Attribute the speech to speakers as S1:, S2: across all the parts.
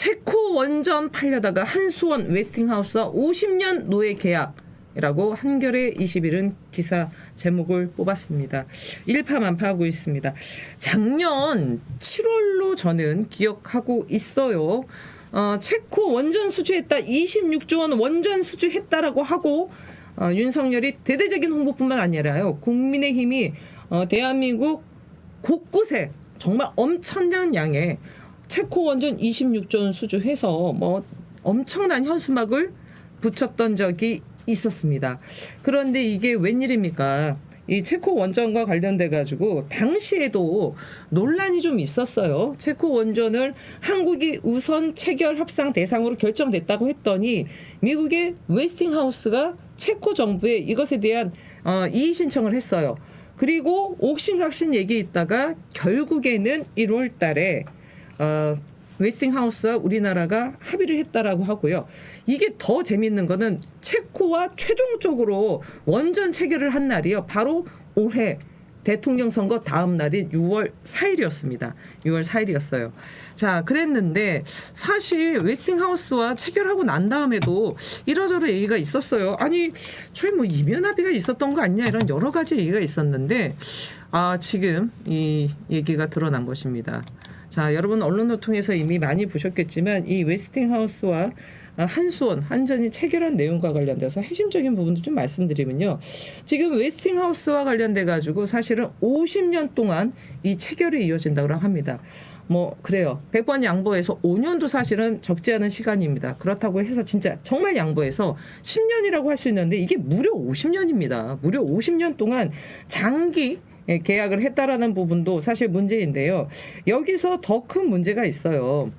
S1: 체코 원전 팔려다가 한수원 웨스팅하우스와 50년 노예 계약이라고 한겨레 21은 기사 제목을 뽑았습니다. 일파만파하고 있습니다. 작년 7월로 저는 기억하고 있어요. 체코 원전 수주했다. 26조 원 원전 수주했다라고 하고 윤석열이 대대적인 홍보뿐만 아니라요. 국민의힘이 대한민국 곳곳에 정말 엄청난 양의 체코 원전 26조 원 수주해서 뭐 엄청난 현수막을 붙였던 적이 있었습니다. 그런데 이게 웬일입니까? 이 체코 원전과 관련돼 가지고 당시에도 논란이 좀 있었어요. 체코 원전을 한국이 우선 체결 협상 대상으로 결정됐다고 했더니 미국의 웨스팅하우스가 체코 정부에 이것에 대한 이의 신청을 했어요. 그리고 옥신각신 얘기 있다가 결국에는 1월 달에 웨스팅하우스와 우리나라가 합의를 했다라고 하고요. 이게 더 재밌는 거는 체코와 최종적으로 원전 체결을 한 날이요. 바로 올해 대통령 선거 다음 날인 6월 4일이었습니다. 6월 4일이었어요. 자, 그랬는데 사실 웨스팅하우스와 체결하고 난 다음에도 이러저러 얘기가 있었어요. 아니, 저희 뭐 이면 합의가 있었던 거 아니냐 이런 여러 가지 얘기가 있었는데 지금 이 얘기가 드러난 것입니다. 자, 여러분 언론을 통해서 이미 많이 보셨겠지만 이 웨스팅하우스와 한수원, 한전이 체결한 내용과 관련돼서 핵심적인 부분도 좀 말씀드리면요. 지금 웨스팅하우스와 관련돼 가지고 사실은 50년 동안 이 체결이 이어진다고 합니다. 뭐 그래요. 100번 양보해서 5년도 사실은 적지 않은 시간입니다. 그렇다고 해서 진짜 정말 양보해서 10년이라고 할 수 있는데 이게 무려 50년입니다. 무려 50년 동안 장기 계약을 했다라는 부분도 사실 문제인데요. 여기서 더 큰 문제가 있어요.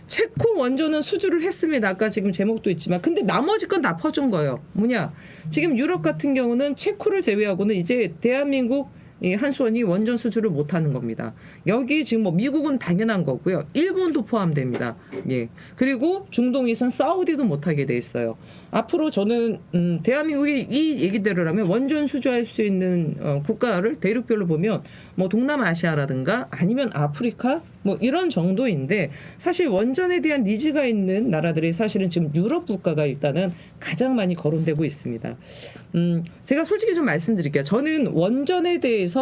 S1: 체코 원전은 수주를 했습니다. 아까 지금 제목도 있지만 근데 나머지 건 다 퍼준 거예요. 뭐냐? 지금 유럽 같은 경우는 체코를 제외하고는 이제 대한민국 이 한수원이 원전 수주를 못하는 겁니다. 여기 지금 뭐 미국은 당연한 거고요. 일본도 포함됩니다. 예. 그리고 중동에선 사우디도 못하게 돼 있어요. 앞으로 저는 대한민국이 이 얘기대로라면 원전 수주할 수 있는 국가를 대륙별로 보면 뭐 동남아시아라든가 아니면 아프리카 뭐 이런 정도인데 사실 원전에 대한 니즈가 있는 나라들이 사실은 지금 유럽 국가가 일단은 가장 많이 거론되고 있습니다. 제가 솔직히 좀 말씀드릴게요. 저는 원전에 대해서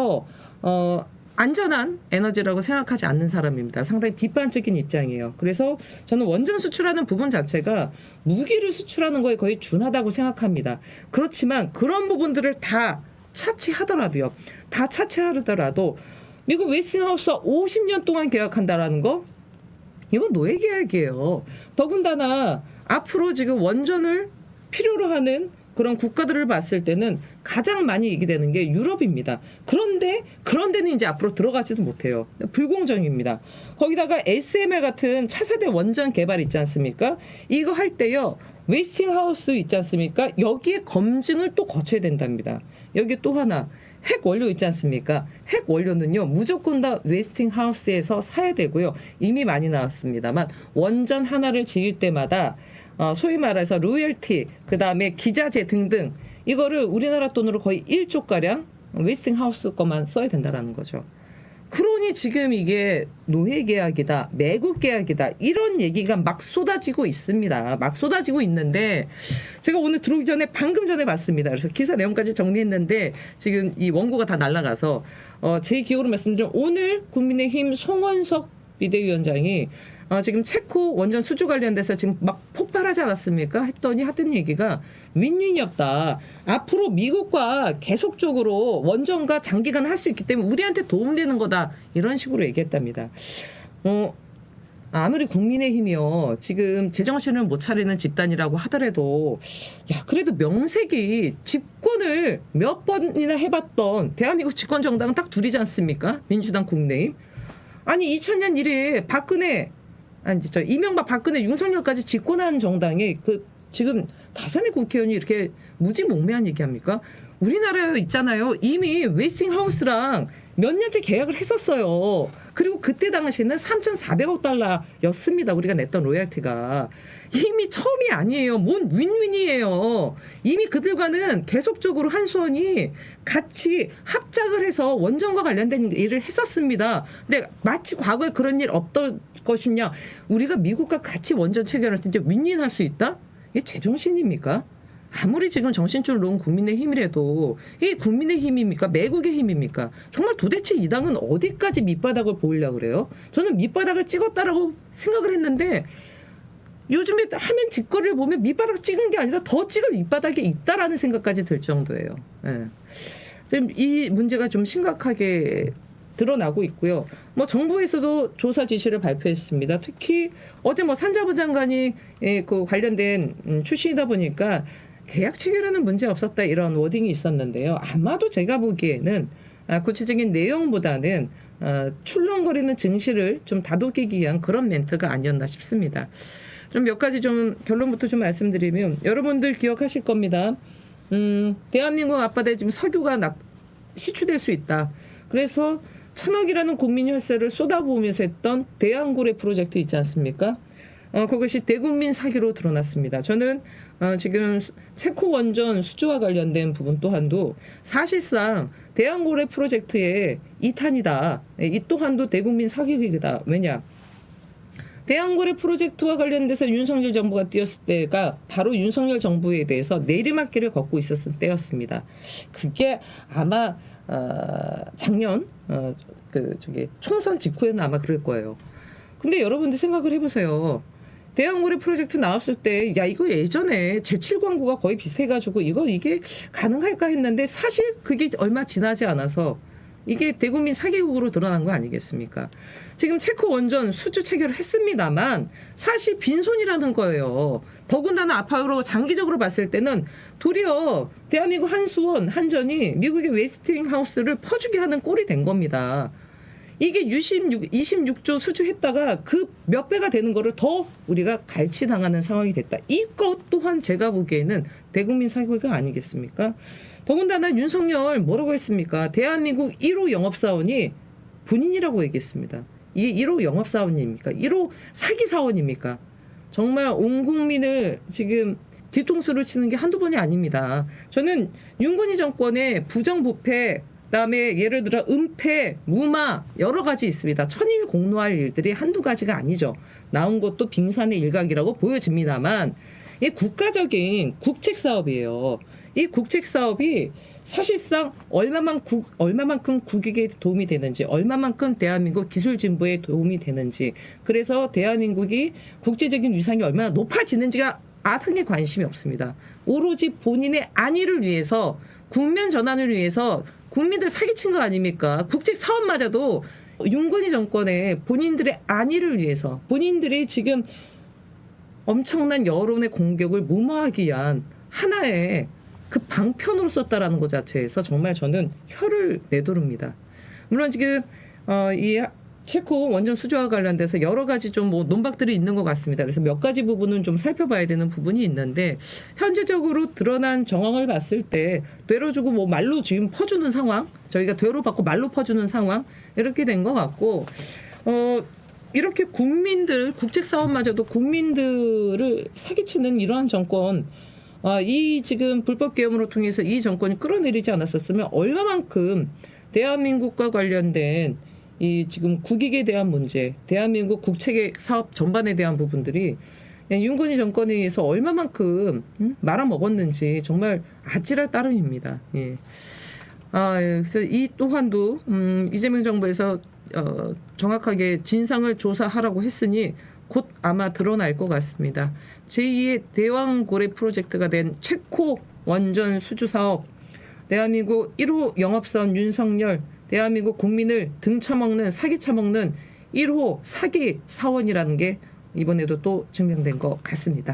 S1: 안전한 에너지라고 생각하지 않는 사람입니다. 상당히 비판적인 입장이에요. 그래서 저는 원전 수출하는 부분 자체가 무기를 수출하는 거에 거의 준하다고 생각합니다. 그렇지만 그런 부분들을 다 차치하더라도 미국 웨스팅하우스와 50년 동안 계약한다라는 거 이건 노예 계약이에요. 더군다나 앞으로 지금 원전을 필요로 하는 그런 국가들을 봤을 때는 가장 많이 얘기되는 게 유럽입니다. 그런데 그런 데는 이제 앞으로 들어가지도 못해요. 불공정입니다. 거기다가 SMR 같은 차세대 원전 개발 있지 않습니까? 이거 할 때요. 웨스팅하우스 있지 않습니까? 여기에 검증을 또 거쳐야 된답니다. 여기 또 하나 핵 원료 있지 않습니까? 핵 원료는요 무조건 다 웨스팅하우스에서 사야 되고요. 이미 많이 나왔습니다만 원전 하나를 지을 때마다 소위 말해서 로열티, 그 다음에 기자재 등등 이거를 우리나라 돈으로 거의 1조가량 웨스팅하우스 것만 써야 된다라는 거죠. 그러니 지금 이게 노예 계약이다, 매국 계약이다 이런 얘기가 막 쏟아지고 있습니다. 막 쏟아지고 있는데 제가 오늘 들어오기 전에 방금 전에 봤습니다. 그래서 기사 내용까지 정리했는데 지금 이 원고가 다 날아가서 제 기억으로 말씀드리면 오늘 국민의힘 송원석 비대위원장이 지금 체코 원전 수주 관련돼서 지금 막 폭발하지 않았습니까? 했더니 하던 얘기가 윈윈이었다. 앞으로 미국과 계속적으로 원전과 장기간 할 수 있기 때문에 우리한테 도움되는 거다. 이런 식으로 얘기했답니다. 아무리 국민의힘이요. 지금 제정신을 못 차리는 집단이라고 하더라도 그래도 명색이 집권을 몇 번이나 해봤던 대한민국 집권 정당은 딱 둘이지 않습니까? 민주당 국민의힘. 아니 2000년 이래 이명박 박근혜 윤석열까지 집권한 정당이 지금 다선의 국회의원이 이렇게 무지몽매한 얘기합니까? 우리나라에 있잖아요. 이미 웨스팅하우스랑 몇 년째 계약을 했었어요. 그리고 그때 당시에는 3,400억 달러였습니다. 우리가 냈던 로얄티가. 이미 처음이 아니에요. 뭔 윈윈이에요. 이미 그들과는 계속적으로 한수원이 같이 합작을 해서 원전과 관련된 일을 했었습니다. 근데 마치 과거에 그런 일 것이냐. 우리가 미국과 같이 원전 체결할 때 이제 윈윈할 수 있다? 이게 제정신입니까? 아무리 지금 정신줄 놓은 국민의힘이라도 이게 국민의힘입니까? 매국의 힘입니까? 정말 도대체 이 당은 어디까지 밑바닥을 보이려고 그래요? 저는 밑바닥을 찍었다라고 생각을 했는데 요즘에 하는 짓거리를 보면 밑바닥 찍은 게 아니라 더 찍을 밑바닥이 있다라는 생각까지 들 정도예요. 예. 지금 이 문제가 좀 심각하게 드러나고 있고요. 뭐 정부에서도 조사 지시를 발표했습니다. 특히 어제 뭐 산자부 장관이 그 관련된 출신이다 보니까 계약 체결하는 문제 없었다 이런 워딩이 있었는데요. 아마도 제가 보기에는 구체적인 내용보다는 출렁거리는 증시를 좀 다독이기 위한 그런 멘트가 아니었나 싶습니다. 좀 몇 가지 좀 결론부터 좀 말씀드리면 여러분들 기억하실 겁니다. 대한민국 앞바다에 지금 석유가 시추될 수 있다. 그래서 1,000억이라는 국민 혈세를 쏟아부으면서 했던 대한고래 프로젝트 있지 않습니까? 그것이 대국민 사기로 드러났습니다. 저는 지금 체코 원전 수주와 관련된 부분 또한도 사실상 대한고래 프로젝트의 이탄이다. 이 또한도 대국민 사기이다. 왜냐? 대한고래 프로젝트와 관련돼서 윤석열 정부가 뛰었을 때가 바로 윤석열 정부에 대해서 내리막길을 걷고 있었을 때였습니다. 그게 아마 작년 총선 직후에는 아마 그럴 거예요. 근데 여러분들 생각을 해보세요. 대한고래 프로젝트 나왔을 때 야 이거 예전에 제7광구가 거의 비슷해가지고 이게 가능할까 했는데 사실 그게 얼마 지나지 않아서 이게 대국민 사기국으로 드러난 거 아니겠습니까? 지금 체코 원전 수주 체결을 했습니다만 사실 빈손이라는 거예요. 더군다나 앞으로 장기적으로 봤을 때는 도리어 대한민국 한수원, 한전이 미국의 웨스팅하우스를 퍼주게 하는 꼴이 된 겁니다. 이게 26조 수주했다가 그 몇 배가 되는 거를 더 우리가 갈취당하는 상황이 됐다. 이것 또한 제가 보기에는 대국민 사기가 아니겠습니까? 더군다나 윤석열 뭐라고 했습니까? 대한민국 1호 영업사원이 본인이라고 얘기했습니다. 이게 1호 영업사원입니까? 1호 사기사원입니까? 정말 온 국민을 지금 뒤통수를 치는 게 한두 번이 아닙니다. 저는 윤건희 정권의 부정부패 그다음에 예를 들어 은폐, 무마 여러 가지 있습니다. 천일 공로할 일들이 한두 가지가 아니죠. 나온 것도 빙산의 일각이라고 보여집니다만 이 국가적인 국책 사업이에요. 이 국책 사업이 사실상 얼마만큼 국익에 도움이 되는지, 얼마만큼 대한민국 기술 진보에 도움이 되는지, 그래서 대한민국이 국제적인 위상이 얼마나 높아지는지가 아상에 관심이 없습니다. 오로지 본인의 안위를 위해서, 국면 전환을 위해서 국민들 사기친 거 아닙니까? 국책 사업마저도 윤건희 정권의 본인들의 안위를 위해서, 본인들이 지금 엄청난 여론의 공격을 무마하기 위한 하나의 그 방편으로 썼다라는 것 자체에서 정말 저는 혀를 내두릅니다. 물론 지금 이 체코 원전 수주와 관련돼서 여러 가지 좀 뭐 논박들이 있는 것 같습니다. 그래서 몇 가지 부분은 좀 살펴봐야 되는 부분이 있는데 현재적으로 드러난 정황을 봤을 때 되로 주고 뭐 말로 지금 퍼주는 상황, 저희가 되로 받고 말로 퍼주는 상황 이렇게 된 것 같고 이렇게 국민들 국책 사업마저도 국민들을 사기치는 이러한 정권. 이 지금 불법 계엄으로 통해서 이 정권이 끌어내리지 않았었으면 얼마만큼 대한민국과 관련된 이 지금 국익에 대한 문제, 대한민국 국책 사업 전반에 대한 부분들이 윤건희 정권에 의해서 얼마만큼 말아먹었는지 정말 아찔할 따름입니다. 예. 그래서 이 또한도 이재명 정부에서 정확하게 진상을 조사하라고 했으니 곧 아마 드러날 것 같습니다. 제2의 대왕고래 프로젝트가 된 체코 원전 수주 사업, 대한민국 1호 영업사원 윤석열, 대한민국 국민을 등쳐먹는 사기 쳐먹는 1호 사기 사원이라는 게 이번에도 또 증명된 것 같습니다.